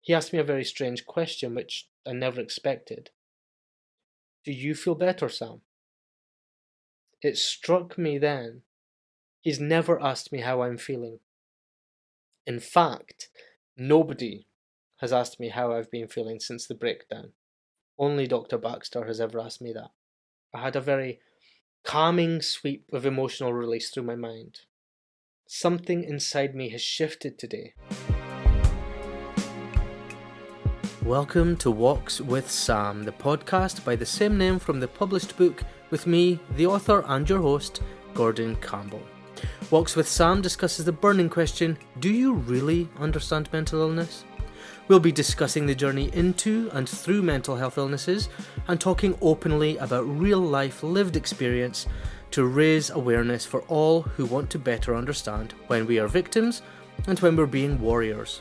He asked me a very strange question, which I never expected. Do you feel better, Sam? It struck me then. He's never asked me how I'm feeling. In fact, nobody has asked me how I've been feeling since the breakdown. Only Dr. Baxter has ever asked me that. I had a very calming sweep of emotional release through my mind. Something inside me has shifted today. Welcome to Walks with Sam, the podcast by the same name from the published book with me, the author and your host, Gordy Campbell. Walks with Sam discusses the burning question, do you really understand mental illness? We'll be discussing the journey into and through mental health illnesses and talking openly about real-life lived experience to raise awareness for all who want to better understand when we are victims and when we're being warriors.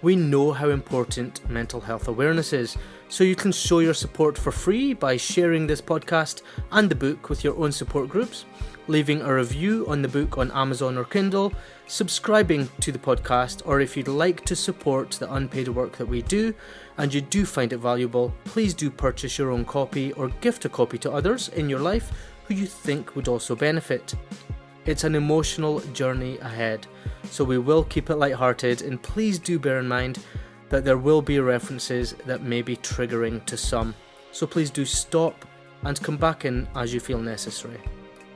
We know how important mental health awareness is, so you can show your support for free by sharing this podcast and the book with your own support groups, leaving a review on the book on Amazon or Kindle, subscribing to the podcast, or if you'd like to support the unpaid work that we do and you do find it valuable, please do purchase your own copy or gift a copy to others in your life who you think would also benefit. It's an emotional journey ahead, so we will keep it lighthearted, and please do bear in mind that there will be references that may be triggering to some, so please do stop and come back in as you feel necessary.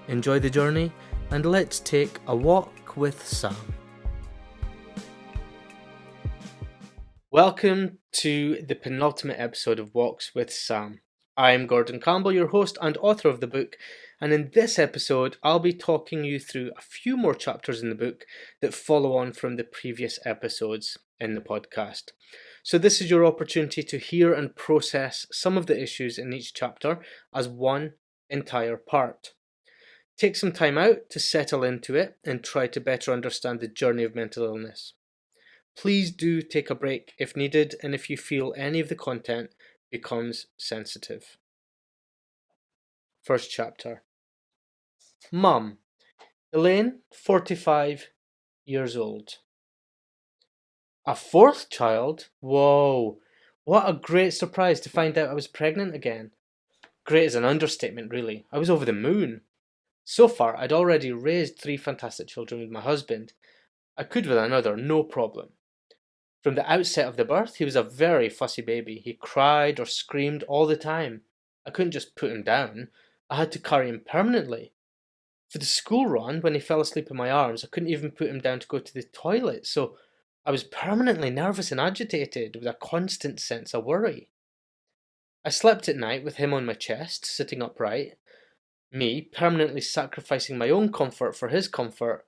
Enjoy the journey, and let's take a walk with Sam. Welcome to the penultimate episode of Walks with Sam. I'm Gordy Campbell, your host and author of the book, and in this episode I'll be talking you through a few more chapters in the book that follow on from the previous episodes in the podcast. So this is your opportunity to hear and process some of the issues in each chapter as one entire part. Take some time out to settle into it and try to better understand the journey of mental illness. Please do take a break if needed and if you feel any of the content becomes sensitive. First chapter. Mum. Elaine, 45 years old. A fourth child? Whoa, what a great surprise to find out I was pregnant again. Great is an understatement, really. I was over the moon. So far, I'd already raised 3 fantastic children with my husband. I could with another, no problem. From the outset of the birth, he was a very fussy baby. He cried or screamed all the time. I couldn't just put him down. I had to carry him permanently. For the school run, when he fell asleep in my arms, I couldn't even put him down to go to the toilet, so I was permanently nervous and agitated with a constant sense of worry. I slept at night with him on my chest, sitting upright, me permanently sacrificing my own comfort for his comfort.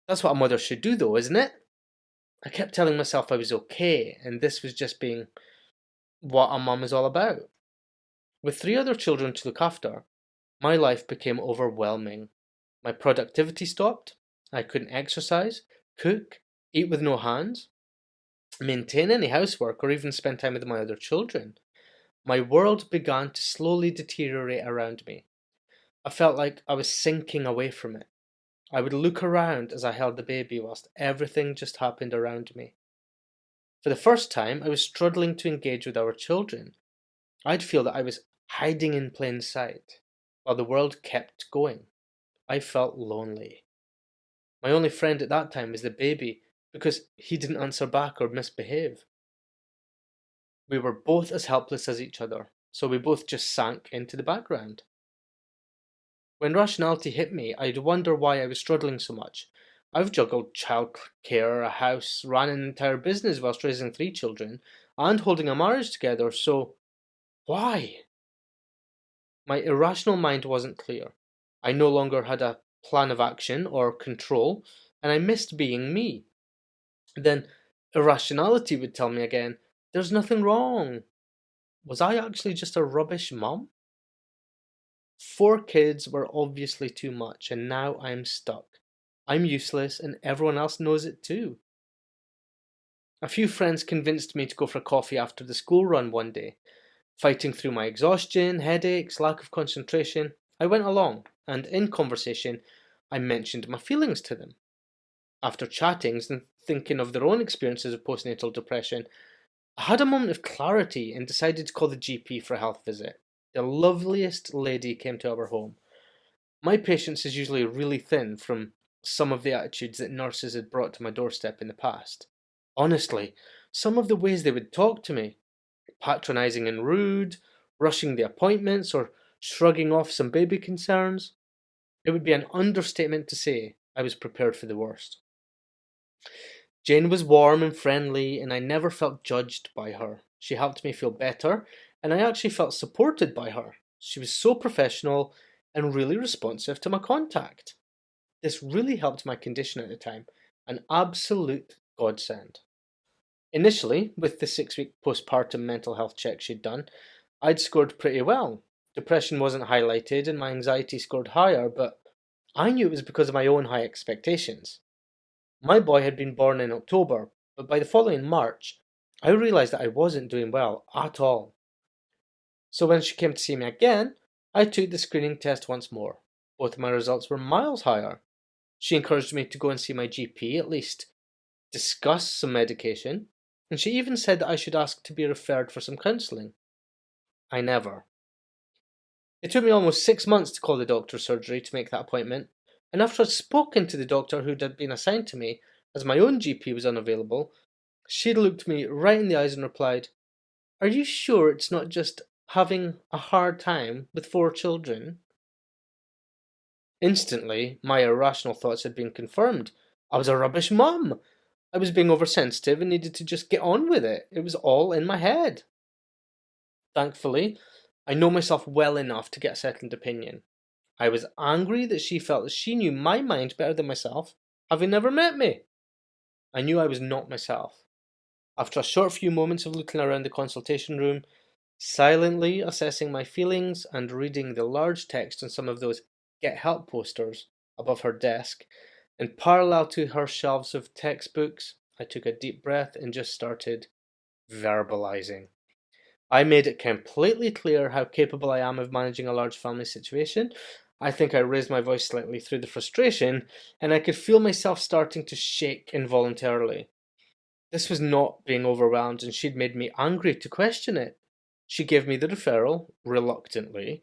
That's what a mother should do though, isn't it? I kept telling myself I was okay, and this was just being what a mum is all about. With 3 other children to look after, my life became overwhelming. My productivity stopped, I couldn't exercise, cook, eat with no hands, maintain any housework, or even spend time with my other children. My world began to slowly deteriorate around me. I felt like I was sinking away from it. I would look around as I held the baby whilst everything just happened around me. For the first time, I was struggling to engage with our children. I'd feel that I was hiding in plain sight, while the world kept going. I felt lonely. My only friend at that time was the baby, because he didn't answer back or misbehave. We were both as helpless as each other, so we both just sank into the background. When rationality hit me, I'd wonder why I was struggling so much. I've juggled childcare, a house, ran an entire business whilst raising 3 children, and holding a marriage together, so why? My irrational mind wasn't clear. I no longer had a plan of action or control, and I missed being me. Then irrationality would tell me again, there's nothing wrong. Was I actually just a rubbish mum? 4 kids were obviously too much, and now I'm stuck. I'm useless, and everyone else knows it too. A few friends convinced me to go for a coffee after the school run one day. Fighting through my exhaustion, headaches, lack of concentration, I went along, and in conversation, I mentioned my feelings to them. After chatting and thinking of their own experiences of postnatal depression, I had a moment of clarity and decided to call the GP for a health visit. The loveliest lady came to our home. My patience is usually really thin from some of the attitudes that nurses had brought to my doorstep in the past. Honestly, some of the ways they would talk to me, patronizing and rude, rushing the appointments, or shrugging off some baby concerns, it would be an understatement to say I was prepared for the worst. Jane was warm and friendly, and I never felt judged by her. She helped me feel better, and I actually felt supported by her. She was so professional and really responsive to my contact. This really helped my condition at the time, an absolute godsend. Initially, with the 6 week postpartum mental health check she'd done, I'd scored pretty well. Depression wasn't highlighted and my anxiety scored higher, but I knew it was because of my own high expectations. My boy had been born in October, but by the following March, I realised that I wasn't doing well at all. So when she came to see me again, I took the screening test once more. Both of my results were miles higher. She encouraged me to go and see my GP, at least discuss some medication, and she even said that I should ask to be referred for some counselling. I never. It took me almost 6 months to call the doctor's surgery to make that appointment, and after I'd spoken to the doctor who'd been assigned to me, as my own GP was unavailable, she'd looked me right in the eyes and replied, "Are you sure it's not just having a hard time with 4 children?" Instantly, my irrational thoughts had been confirmed. I was a rubbish mum. I was being oversensitive and needed to just get on with it. It was all in my head. Thankfully, I know myself well enough to get a settled opinion. I was angry that she felt that she knew my mind better than myself, having never met me. I knew I was not myself. After a short few moments of looking around the consultation room, silently assessing my feelings and reading the large text on some of those get help posters above her desk, and parallel to her shelves of textbooks, I took a deep breath and just started verbalizing. I made it completely clear how capable I am of managing a large family situation. I think I raised my voice slightly through the frustration, and I could feel myself starting to shake involuntarily. This was not being overwhelmed, and she'd made me angry to question it. She gave me the referral, reluctantly.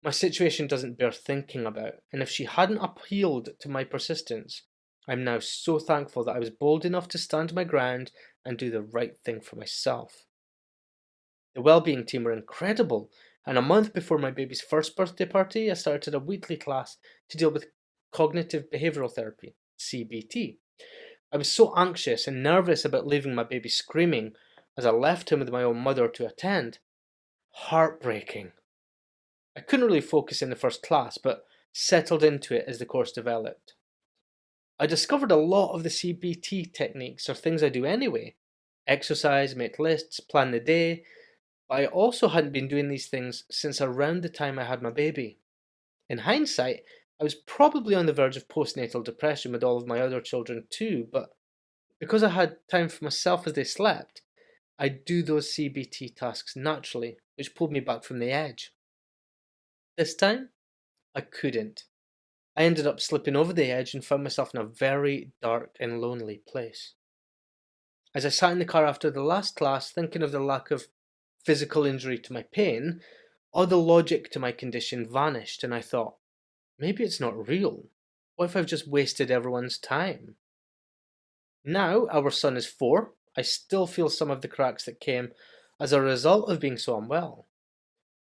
My situation doesn't bear thinking about, and if she hadn't appealed to my persistence, I'm now so thankful that I was bold enough to stand my ground and do the right thing for myself. The well-being team were incredible, and a month before my baby's first birthday party, I started a weekly class to deal with cognitive behavioural therapy, CBT. I was so anxious and nervous about leaving my baby screaming as I left him with my own mother to attend. Heartbreaking. I couldn't really focus in the first class, but settled into it as the course developed. I discovered a lot of the CBT techniques are things I do anyway. Exercise, make lists, plan the day, but I also hadn't been doing these things since around the time I had my baby. In hindsight, I was probably on the verge of postnatal depression with all of my other children too, but because I had time for myself as they slept, I'd do those CBT tasks naturally, which pulled me back from the edge. This time, I couldn't. I ended up slipping over the edge and found myself in a very dark and lonely place. As I sat in the car after the last class, thinking of the lack of physical injury to my pain, all the logic to my condition vanished, and I thought, maybe it's not real. What if I've just wasted everyone's time? Now our son is 4, I still feel some of the cracks that came as a result of being so unwell.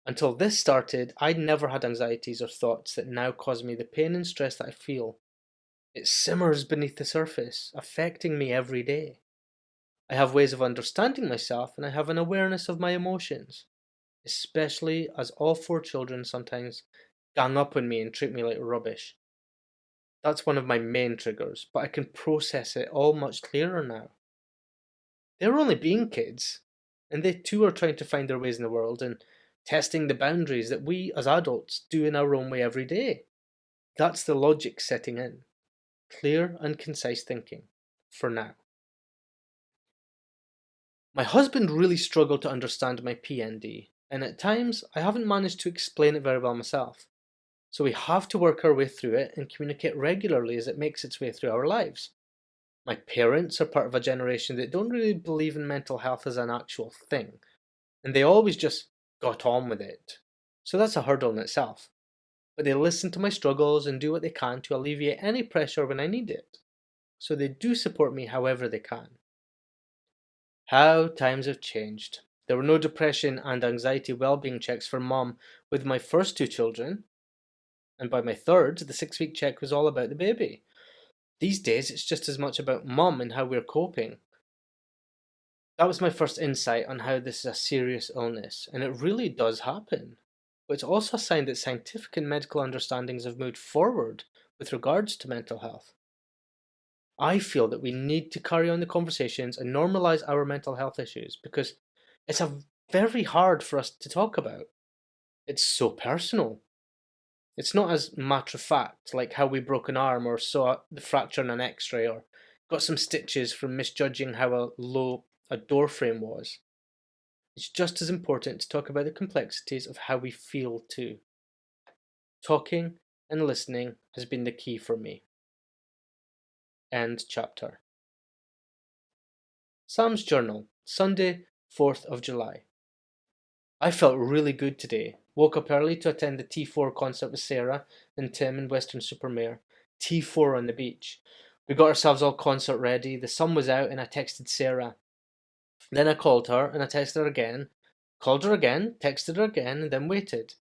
Until this started, I'd never had anxieties or thoughts that now cause me the pain and stress that I feel. It simmers beneath the surface, affecting me every day. I have ways of understanding myself and I have an awareness of my emotions, especially as all 4 children sometimes gang up on me and treat me like rubbish. That's one of my main triggers, but I can process it all much clearer now. They're only being kids, and they too are trying to find their ways in the world and testing the boundaries that we as adults do in our own way every day. That's the logic setting in. Clear and concise thinking. For now. My husband really struggled to understand my PND, and at times I haven't managed to explain it very well myself. So we have to work our way through it and communicate regularly as it makes its way through our lives. My parents are part of a generation that don't really believe in mental health as an actual thing, and they always just got on with it. So that's a hurdle in itself. But they listen to my struggles and do what they can to alleviate any pressure when I need it. So they do support me however they can. How times have changed. There were no depression and anxiety well-being checks for mum with my first two children, and by my third, the 6-week check was all about the baby. These days, it's just as much about mum and how we're coping. That was my first insight on how this is a serious illness, and it really does happen. But it's also a sign that scientific and medical understandings have moved forward with regards to mental health. I feel that we need to carry on the conversations and normalize our mental health issues because it's very hard for us to talk about. It's so personal. It's not as matter of fact like how we broke an arm or saw the fracture in an x-ray or got some stitches from misjudging how low a door frame was. It's just as important to talk about the complexities of how we feel too. Talking and listening has been the key for me. End chapter. Sam's Journal, Sunday, 4th of July. I felt really good today. Woke up early to attend the T4 concert with Sarah and Tim in Weston-super-Mare. T4 on the beach. We got ourselves all concert ready. The sun was out and I texted Sarah. Then I called her and I texted her again. Called her again, texted her again, and then waited.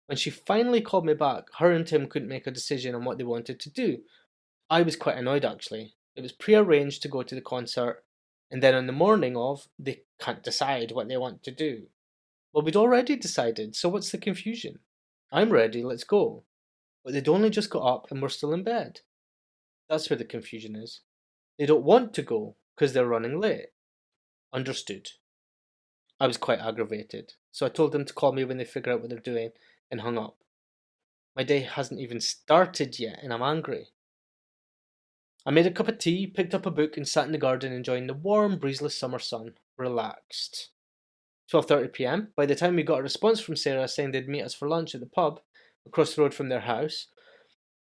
When she finally called me back, her and Tim couldn't make a decision on what they wanted to do. I was quite annoyed actually. It was pre-arranged to go to the concert, and then on the morning of, they can't decide what they want to do. Well, we'd already decided, so what's the confusion? I'm ready, let's go. But they'd only just got up and were still in bed. That's where the confusion is. They don't want to go because they're running late. Understood. I was quite aggravated, so I told them to call me when they figure out what they're doing and hung up. My day hasn't even started yet and I'm angry. I made a cup of tea, picked up a book and sat in the garden enjoying the warm, breezeless summer sun. Relaxed. 12:30 p.m. By the time we got a response from Sarah saying they'd meet us for lunch at the pub across the road from their house,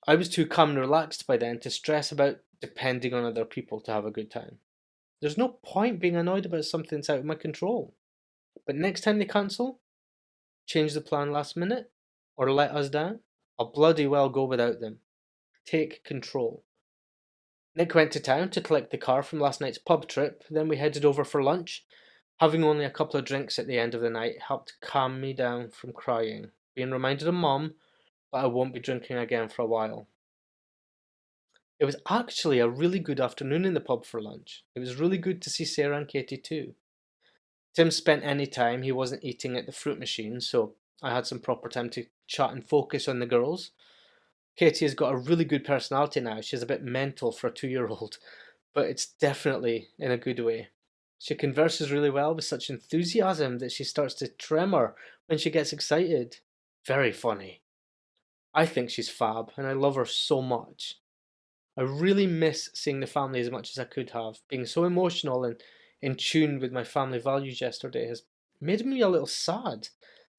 I was too calm and relaxed by then to stress about depending on other people to have a good time. There's no point being annoyed about something that's out of my control. But next time they cancel, change the plan last minute, or let us down, I'll bloody well go without them. Take control. Nick went to town to collect the car from last night's pub trip, then we headed over for lunch. Having only a couple of drinks at the end of the night helped calm me down from crying, being reminded of Mum that I won't be drinking again for a while. It was actually a really good afternoon in the pub for lunch. It was really good to see Sarah and Katie too. Tim spent any time he wasn't eating at the fruit machine, so I had some proper time to chat and focus on the girls. Katie has got a really good personality now. She's a bit mental for a 2-year-old, but it's definitely in a good way. She converses really well with such enthusiasm that she starts to tremor when she gets excited. Very funny. I think she's fab, and I love her so much. I really miss seeing the family as much as I could have. Being so emotional and in tune with my family values yesterday has made me a little sad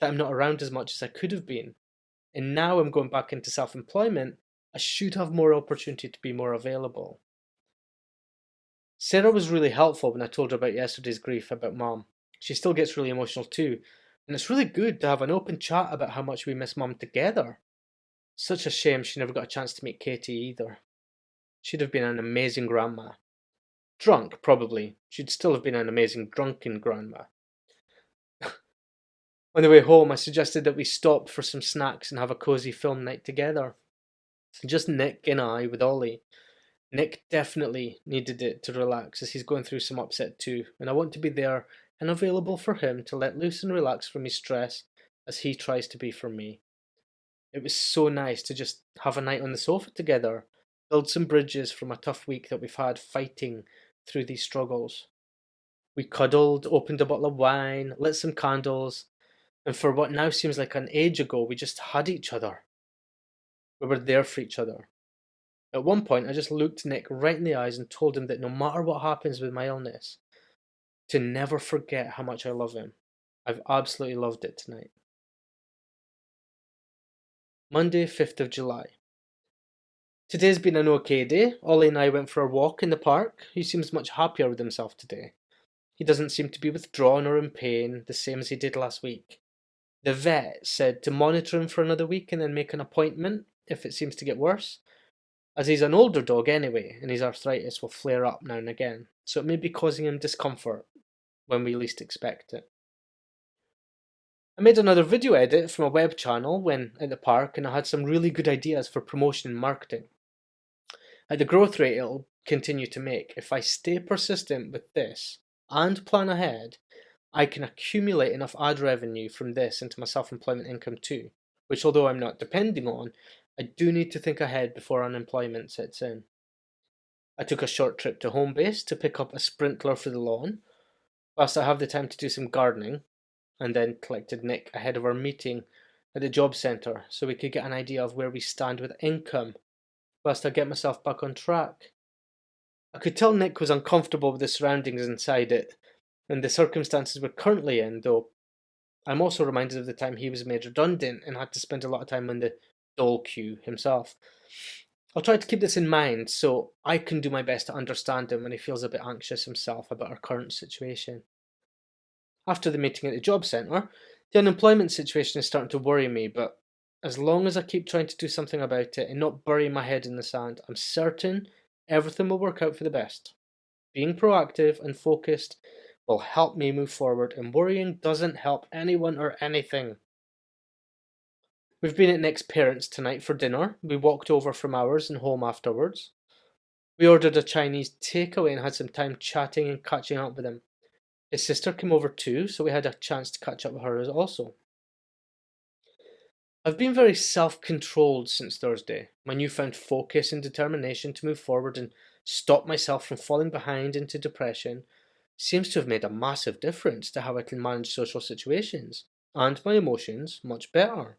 that I'm not around as much as I could have been. And now I'm going back into self-employment, I should have more opportunity to be more available. Sarah was really helpful when I told her about yesterday's grief about Mum. She still gets really emotional too, and it's really good to have an open chat about how much we miss Mum together. Such a shame she never got a chance to meet Katie either. She'd have been an amazing grandma. Drunk, probably. She'd still have been an amazing drunken grandma. On the way home, I suggested that we stop for some snacks and have a cosy film night together. Just Nick and I with Ollie. Nick definitely needed it to relax as he's going through some upset too, and I want to be there and available for him to let loose and relax from his stress as he tries to be for me. It was so nice to just have a night on the sofa together, build some bridges from a tough week that we've had fighting through these struggles. We cuddled, opened a bottle of wine, lit some candles, and for what now seems like an age ago, we just had each other. We were there for each other. At one point, I just looked Nick right in the eyes and told him that no matter what happens with my illness, to never forget how much I love him. I've absolutely loved it tonight. Monday, 5th of July. Today's been an okay day. Ollie and I went for a walk in the park. He seems much happier with himself today. He doesn't seem to be withdrawn or in pain, the same as he did last week. The vet said to monitor him for another week and then make an appointment if it seems to get worse, as he's an older dog anyway, and his arthritis will flare up now and again, so it may be causing him discomfort when we least expect it. I made another video edit from a web channel when at the park, and I had some really good ideas for promotion and marketing. At the growth rate it'll continue to make, if I stay persistent with this and plan ahead, I can accumulate enough ad revenue from this into my self-employment income too, which although I'm not depending on, I do need to think ahead before unemployment sets in. I took a short trip to home base to pick up a sprinkler for the lawn, whilst I have the time to do some gardening, and then collected Nick ahead of our meeting at the job centre so we could get an idea of where we stand with income, whilst I get myself back on track. I could tell Nick was uncomfortable with the surroundings inside it, and the circumstances we're currently in, though I'm also reminded of the time he was made redundant and had to spend a lot of time on the dole queue himself. I'll try to keep this in mind so I can do my best to understand him when he feels a bit anxious himself about our current situation. After the meeting at the job centre, the unemployment situation is starting to worry me, but as long as I keep trying to do something about it and not bury my head in the sand, I'm certain everything will work out for the best. Being proactive and focused will help me move forward, and worrying doesn't help anyone or anything. We've been at Nick's parents' tonight for dinner. We walked over from ours and home afterwards. We ordered a Chinese takeaway and had some time chatting and catching up with him. His sister came over too, so we had a chance to catch up with her also. I've been very self-controlled since Thursday. My newfound focus and determination to move forward and stop myself from falling behind into depression seems to have made a massive difference to how I can manage social situations and my emotions much better.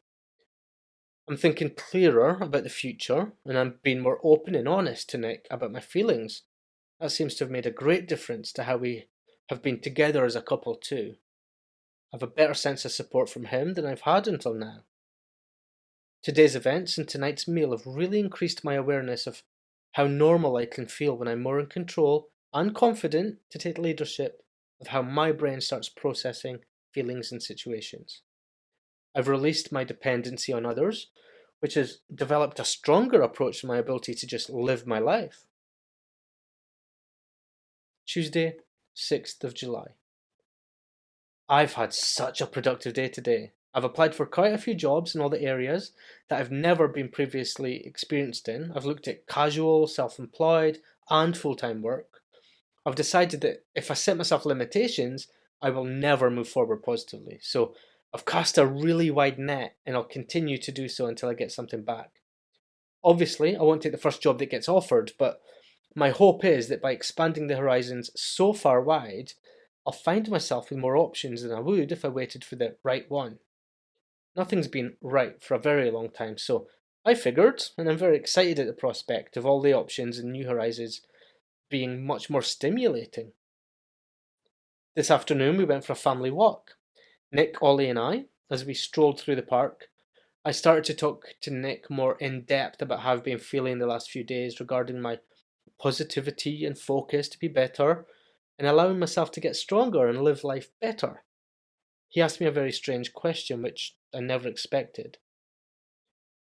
I'm thinking clearer about the future, and I'm being more open and honest to Nick about my feelings. That seems to have made a great difference to how we have been together as a couple too. I have a better sense of support from him than I've had until now. Today's events and tonight's meal have really increased my awareness of how normal I can feel when I'm more in control and confident to take leadership of how my brain starts processing feelings and situations. I've released my dependency on others, which has developed a stronger approach to my ability to just live my life. Tuesday, 6th of July. I've had such a productive day today. I've applied for quite a few jobs in all the areas that I've never been previously experienced in. I've looked at casual, self-employed, and full-time work. I've decided that if I set myself limitations, I will never move forward positively. So I've cast a really wide net, and I'll continue to do so until I get something back. Obviously, I won't take the first job that gets offered, but my hope is that by expanding the horizons so far wide, I'll find myself with more options than I would if I waited for the right one. Nothing's been right for a very long time, so I figured, and I'm very excited at the prospect of all the options and new horizons being much more stimulating. This afternoon we went for a family walk. Nick, Ollie and I, as we strolled through the park, I started to talk to Nick more in depth about how I've been feeling the last few days regarding my positivity and focus to be better and allowing myself to get stronger and live life better. He asked me a very strange question which I never expected.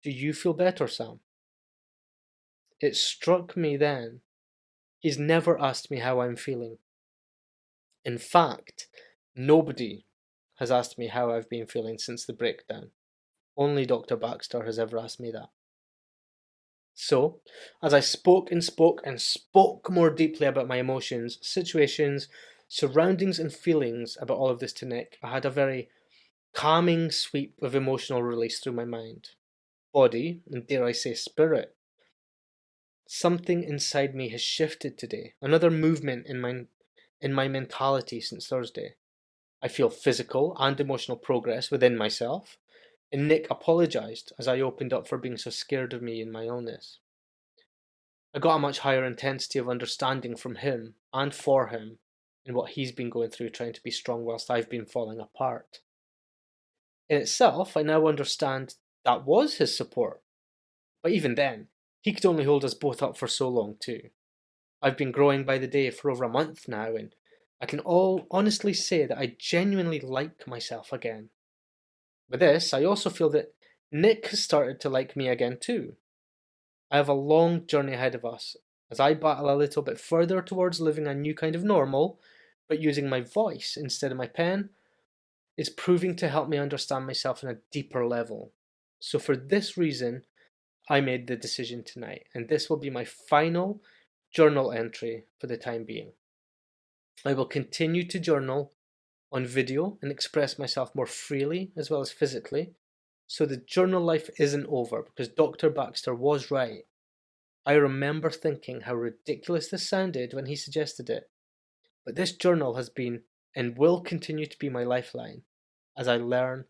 Do you feel better, Sam? It struck me then. He's never asked me how I'm feeling. In fact, nobody has asked me how I've been feeling since the breakdown. Only Dr. Baxter has ever asked me that. So, as I spoke and spoke and spoke more deeply about my emotions, situations, surroundings, and feelings about all of this to Nick, I had a very calming sweep of emotional release through my mind, body, and dare I say spirit. Something inside me has shifted today, another movement in my mentality since Thursday. I feel physical and emotional progress within myself, and Nick apologised as I opened up for being so scared of me and my illness. I got a much higher intensity of understanding from him and for him in what he's been going through trying to be strong whilst I've been falling apart. In itself, I now understand that was his support. But even then, He could only hold us both up for so long too. I've been growing by the day for over a month now, and I can all honestly say that I genuinely like myself again. With this, I also feel that Nick has started to like me again too. I have a long journey ahead of us as I battle a little bit further towards living a new kind of normal, but using my voice instead of my pen is proving to help me understand myself on a deeper level. So, for this reason, I made the decision tonight, and this will be my final journal entry for the time being. I will continue to journal on video and express myself more freely as well as physically. So the journal life isn't over because Dr. Baxter was right. I remember thinking how ridiculous this sounded when he suggested it. But this journal has been and will continue to be my lifeline as I learn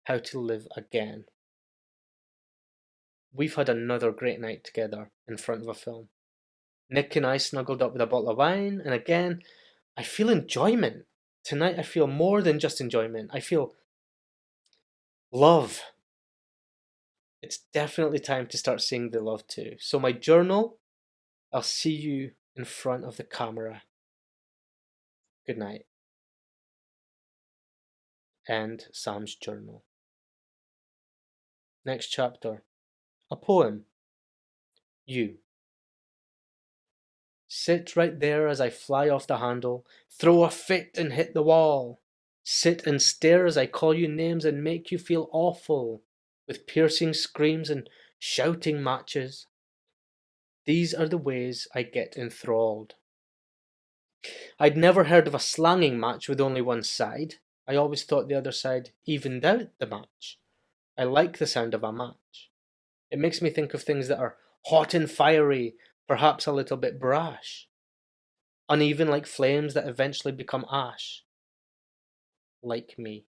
how to live again. We've had another great night together in front of a film. Nick and I snuggled up with a bottle of wine, and again, I feel enjoyment. Tonight I feel more than just enjoyment. I feel love. It's definitely time to start seeing the love too. So my journal, I'll see you in front of the camera. Good night. End Sam's journal. Next chapter. A poem. You. Sit right there as I fly off the handle, throw a fit and hit the wall. Sit and stare as I call you names and make you feel awful, with piercing screams and shouting matches. These are the ways I get enthralled. I'd never heard of a slanging match with only one side. I always thought the other side evened out the match. I like the sound of a match. It makes me think of things that are hot and fiery, perhaps a little bit brash. Uneven like flames that eventually become ash. Like me.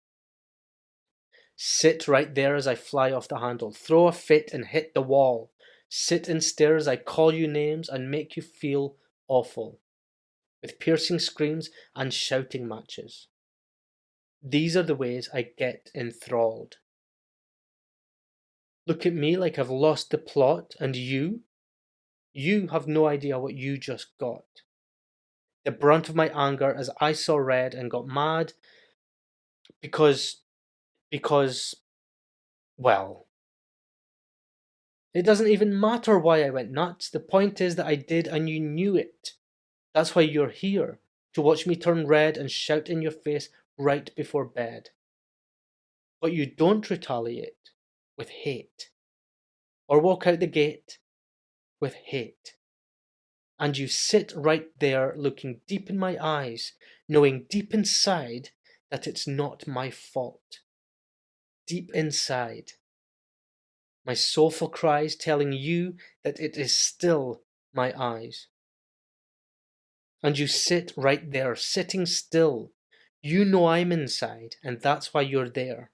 Sit right there as I fly off the handle, throw a fit and hit the wall. Sit and stare as I call you names and make you feel awful, with piercing screams and shouting matches. These are the ways I get enthralled. Look at me like I've lost the plot, and you have no idea what you just got. The brunt of my anger as I saw red and got mad because, well, it doesn't even matter why I went nuts. The point is that I did and you knew it. That's why you're here, to watch me turn red and shout in your face right before bed. But you don't retaliate with hate, or walk out the gate with hate. And you sit right there looking deep in my eyes, knowing deep inside that it's not my fault. Deep inside, my soulful cries telling you that it is still my eyes. And you sit right there, sitting still. You know I'm inside, and that's why you're there.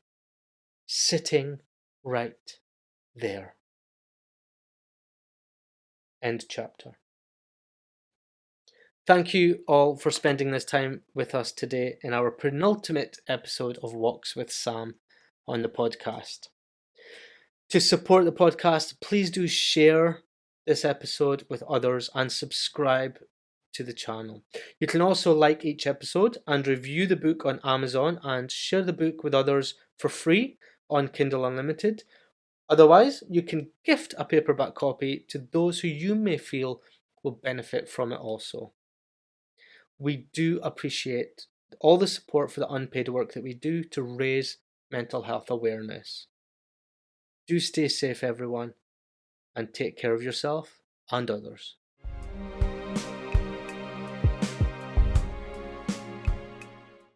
Sitting right there. End chapter. Thank you all for spending this time with us today in our penultimate episode of Walks with Sam on the podcast. To support the podcast, please do share this episode with others and subscribe to the channel. You can also like each episode and review the book on Amazon and share the book with others for free on Kindle Unlimited. Otherwise, you can gift a paperback copy to those who you may feel will benefit from it also. We do appreciate all the support for the unpaid work that we do to raise mental health awareness. Do stay safe, everyone, and take care of yourself and others.